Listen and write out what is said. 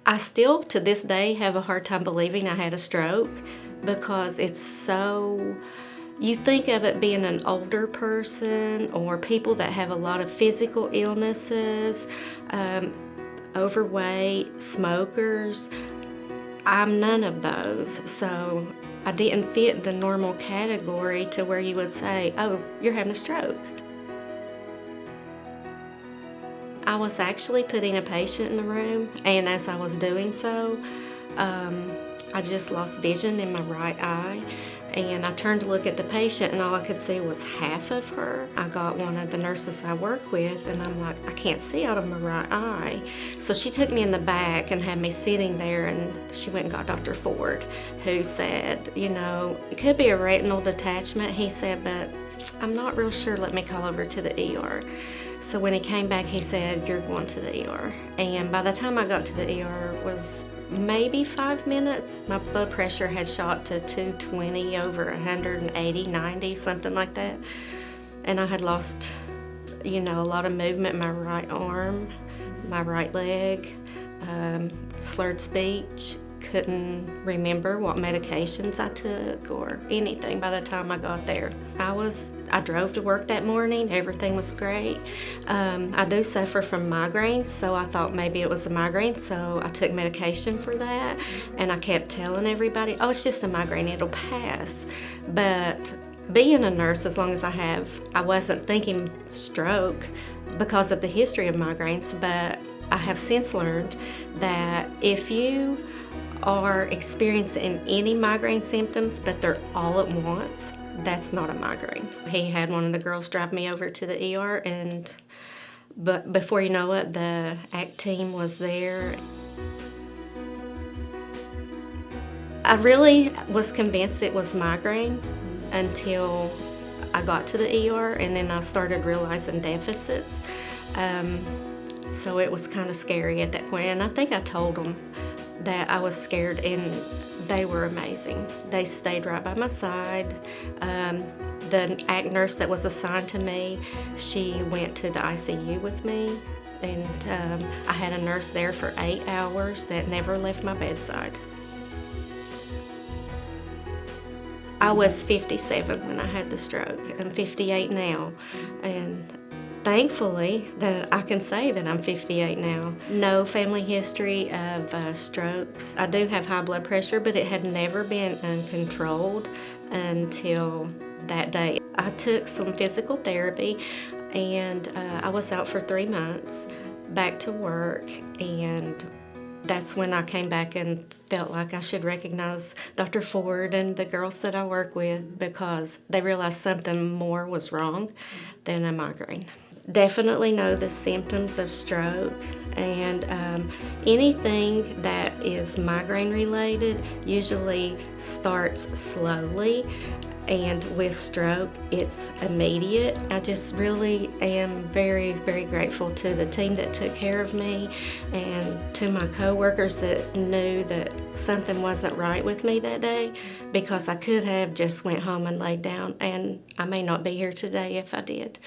I still, to this day, have a hard time believing I had a stroke because it's so, you think of it being an older person or people that have a lot of physical illnesses, overweight, smokers. I'm none of those, so I didn't fit the normal category to where you would say, oh, you're having a stroke. I was actually putting a patient in the room, and as I was doing so, I just lost vision in my right eye, and I turned to look at the patient, and all I could see was half of her. I got one of the nurses I work with, and I'm like, I can't see out of my right eye. So she took me in the back and had me sitting there, and she went and got Dr. Ford, who said, you know, it could be a retinal detachment, he said, but I'm not real sure, let me call over to the ER. So when he came back, he said, you're going to the ER. And by the time I got to the ER, it was maybe 5 minutes. My blood pressure had shot to 220 over 180, 90, something like that. And I had lost, you know, a lot of movement in my right arm, my right leg, slurred speech. Couldn't remember what medications I took or anything by the time I got there. I drove to work that morning, everything was great. I do suffer from migraines, so I thought maybe it was a migraine, so I took medication for that, and I kept telling everybody, oh, it's just a migraine, it'll pass. But being a nurse, as long as I wasn't thinking stroke because of the history of migraines, but I have since learned that if you are experiencing any migraine symptoms, but they're all at once, that's not a migraine. He had one of the girls drive me over to the ER, but before you know it, the ACT team was there. I really was convinced it was migraine until I got to the ER, and then I started realizing deficits. So it was kind of scary at that point, and I think I told them that I was scared, and they were amazing. They stayed right by my side. The ACT nurse that was assigned to me, she went to the ICU with me, and I had a nurse there for 8 hours that never left my bedside. I was 57 when I had the stroke. I'm 58 now, and thankfully that I can say that I'm 58 now. No family history of strokes. I do have high blood pressure, but it had never been uncontrolled until that day. I took some physical therapy, and I was out for 3 months, back to work, and that's when I came back and felt like I should recognize Dr. Ford and the girls that I work with, because they realized something more was wrong than a migraine. Definitely know the symptoms of stroke, and anything that is migraine related usually starts slowly, and with stroke it's immediate. I just really am very, very grateful to the team that took care of me, and to my coworkers that knew that something wasn't right with me that day, because I could have just went home and laid down, and I may not be here today if I did.